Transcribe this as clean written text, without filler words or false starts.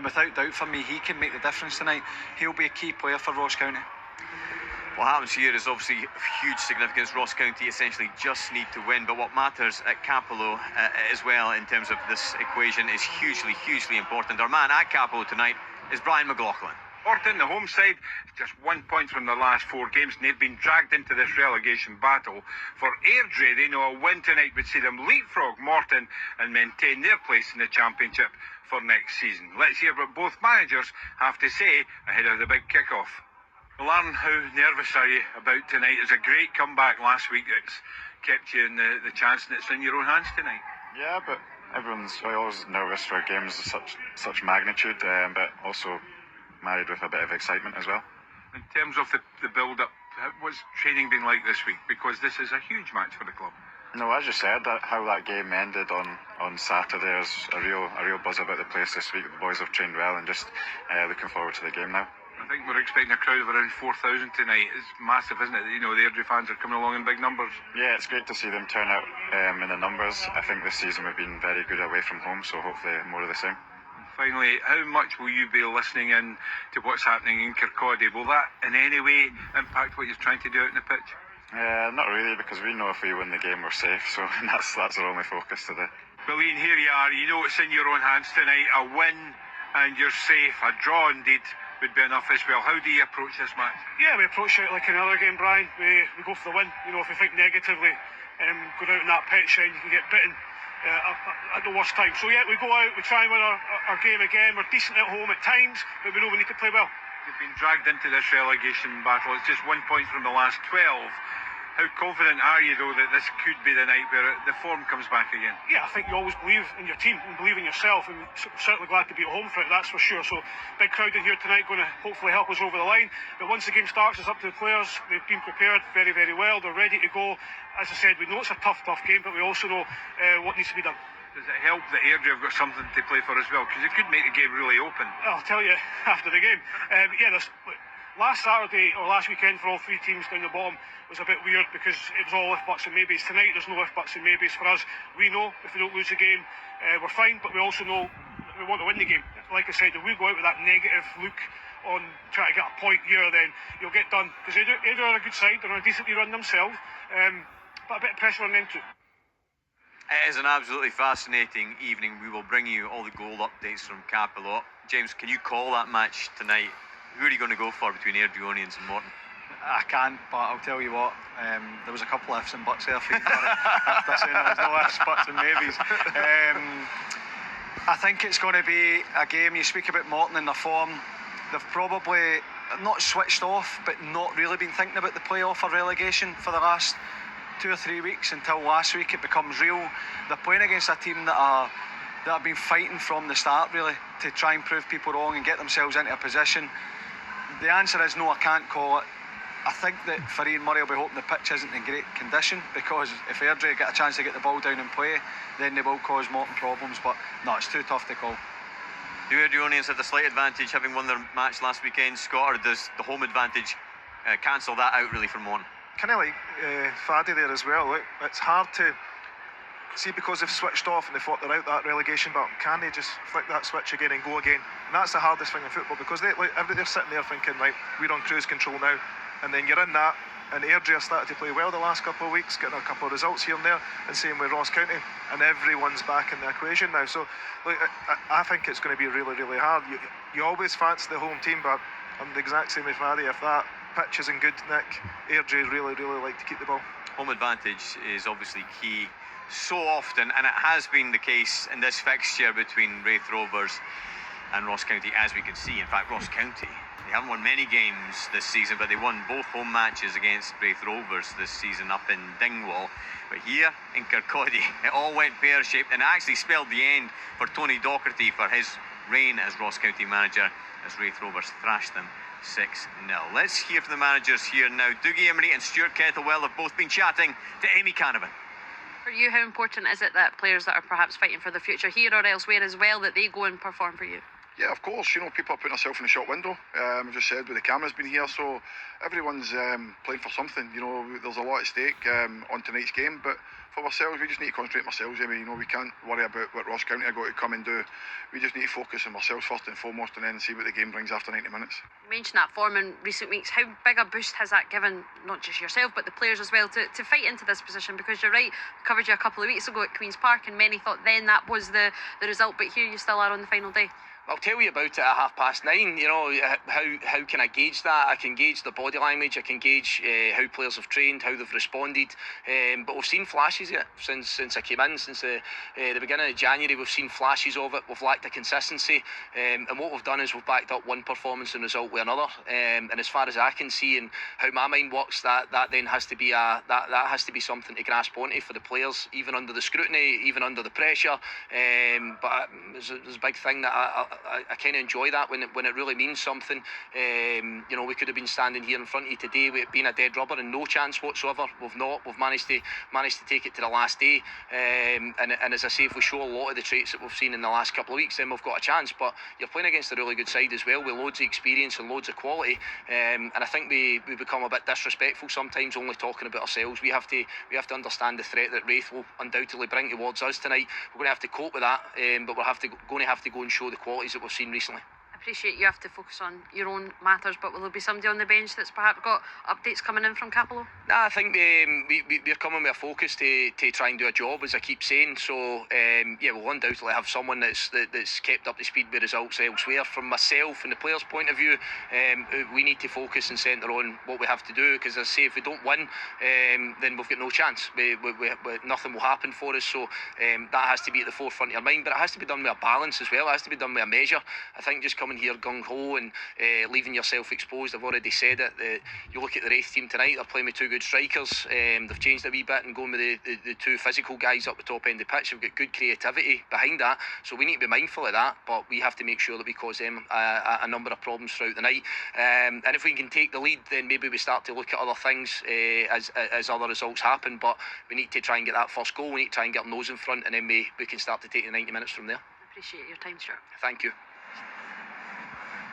Without doubt, for me, he can make the difference tonight. He'll be a key player for Ross County. What happens here is obviously huge significance. Ross County essentially just need to win, but what matters at Capello as well in terms of this equation is hugely important. Our man at Capello tonight is Brian McLaughlin. Orton, the home side, just 1 point from the last 4 games, and they've been dragged into this relegation battle. For Airdrie, they know a win tonight would see them leapfrog Morton and maintain their place in the Championship for next season. Let's hear what both managers have to say ahead of the big kick-off. Lauren, how nervous are you about tonight? It was a great comeback last week that's kept you in the chance, and it's in your own hands tonight. Yeah, but everyone's always nervous for games of such magnitude, but also married with a bit of excitement as well. In terms of the build-up, what's training been like this week? Because this is a huge match for the club. No, as you said, how that game ended on Saturday, there's a real buzz about the place this week. The boys have trained well and just looking forward to the game now. I think we're expecting a crowd of around 4,000 tonight. It's massive, isn't it? You know, the Airdrie fans are coming along in big numbers. Yeah, it's great to see them turn out in the numbers. I think this season we've been very good away from home, so hopefully more of the same. Finally, how much will you be listening in to what's happening in Kirkcaldy? Will that in any way impact what you're trying to do out in the pitch? Not really, because we know if we win the game we're safe, so that's our only focus today. Well, Ian, here you are. You know it's in your own hands tonight. A win and you're safe. A draw indeed would be enough as well. How do you approach this match? Yeah, we approach it like another game, Brian. We go for the win. You know, if we think negatively, going out in that pitch, you can get bitten at the worst time. So yeah, we go out, we try and win our game again. We're decent at home at times, but we know we need to play well. You've been dragged into this relegation battle. It's just 1 point from the last 12. How confident are you, though, that this could be the night where the form comes back again? Yeah, I think you always believe in your team and believe in yourself, and certainly glad to be at home for it, that's for sure. So big crowd in here tonight, going to hopefully help us over the line. But once the game starts, it's up to the players. They've been prepared very well. They're ready to go. As I said, we know it's a tough game, but we also know what needs to be done. Does it help that Airdrie have got something to play for as well? Because it could make the game really open. I'll tell you after the game. Last Saturday or last weekend for all 3 teams down the bottom was a bit weird because it was all if, buts and maybes. Tonight there's no if, buts and maybes for us. We know if we don't lose the game, we're fine, but we also know we want to win the game. Like I said, if we go out with that negative look on trying to get a point here, then you'll get done. Because Airdrie are a good side, they're decently run themselves, but a bit of pressure on them too. It is an absolutely fascinating evening. We will bring you all the goal updates from Capello. James, can you call that match tonight? Who are you going to go for between Airdrieonians and Morton? I can't, but I'll tell you what, there was a couple of ifs and buts there for you. After saying there was no ifs, buts and maybes. I think it's going to be a game. You speak about Morton in their form. They've probably not switched off, but not really been thinking about the playoff or relegation for the last 2 or 3 weeks until last week it becomes real. They're playing against a team that have been fighting from the start, really, to try and prove people wrong and get themselves into a position. The answer is no, I can't call it. I think that for Ian Murray, I'll be hoping the pitch isn't in great condition, because if Airdrie get a chance to get the ball down and play, then they will cause Morton problems. But no, it's too tough to call. Do Airdrieonians have the slight advantage having won their match last weekend, Scott, or does the home advantage cancel that out really for Morton? Kind of like Faddy there as well. Look, it's hard to see because they've switched off and they thought they're out that relegation, but can they just flick that switch again and go again? And that's the hardest thing in football, because they're sitting there thinking, right, we're on cruise control now, and then you're in that, and Airdrie have started to play well the last couple of weeks, getting a couple of results here and there, and same with Ross County, and everyone's back in the equation now. So look, I think it's going to be really hard. You always fancy the home team, but I'm the exact same with Faddy. If that pitch is in good nick, Airdrie really like to keep the ball. Home advantage is obviously key so often, and it has been the case in this fixture between Raith Rovers and Ross County, as we can see. In fact, Ross County, they haven't won many games this season, but they won both home matches against Raith Rovers this season up in Dingwall. But here in Kirkcaldy, it all went pear-shaped, and it actually spelled the end for Tony Docherty for his reign as Ross County manager, as Raith Rovers thrashed them 6-0. Let's hear from the managers here now. Dougie Emery and Stuart Kettlewell have both been chatting to Amy Canavan. For you, how important is it that players that are perhaps fighting for the future here or elsewhere as well, that they go and perform for you? Yeah, of course. You know, people are putting themselves in the shop window. I just said, with the cameras being here, so everyone's playing for something. You know, there's a lot at stake on tonight's game, but for ourselves. We just need to concentrate on ourselves. We can't worry about what Ross County are going to come and do. We just need to focus on ourselves first and foremost, and then see what the game brings after 90 minutes. You mentioned that form in recent weeks. How big a boost has that given, not just yourself, but the players as well, to fight into this position? Because you're right, we covered you a couple of weeks ago at Queen's Park, and many thought then that was the result, but here you still are on the final day. I'll tell you about it at 9:30. How can I gauge that? I can gauge the body language. I can gauge how players have trained, how they've responded. But we've seen flashes of it since I came in, since the beginning of January. We've seen flashes of it. We've lacked the consistency, and what we've done is we've backed up one performance and result with another. And as far as I can see, and how my mind works, that then has to be that has to be something to grasp onto for the players, even under the scrutiny, even under the pressure. But there's a big thing that I kind of enjoy that when it really means something. We could have been standing here in front of you today with it being a dead rubber and no chance whatsoever. We've not. We've managed to take it to the last day. And as I say, if we show a lot of the traits that we've seen in the last couple of weeks, then we've got a chance. But you're playing against a really good side as well, with loads of experience and loads of quality. And I think we become a bit disrespectful sometimes, only talking about ourselves. We have to understand the threat that Raith will undoubtedly bring towards us tonight. We're going to have to cope with that, but we're going to have to go and show the qualities that we've seen recently. I appreciate you have to focus on your own matters, but will there be somebody on the bench that's perhaps got updates coming in from Capello? Nah, I think we're coming with a focus to try and do a job, as I keep saying. So we'll undoubtedly have someone that's kept up to speed with results elsewhere. From myself and the players' point of view, we need to focus and centre on what we have to do, because as I say, if we don't win, then we've got no chance. Nothing will happen for us. So that has to be at the forefront of your mind, but it has to be done with a balance as well. It has to be done with a measure. I think just coming here gung-ho and leaving yourself exposed, I've already said it. You look at the Raith team tonight, they're playing with two good strikers. They've changed a wee bit and going with the two physical guys up the top end of the pitch. We've got good creativity behind that, so we need to be mindful of that, but we have to make sure that we cause them a number of problems throughout the night. And if we can take the lead, then maybe we start to look at other things as other results happen, but we need to try and get that first goal. We need to try and get our nose in front, and then we can start to take the 90 minutes from there. I appreciate your time, Stuart. Thank you.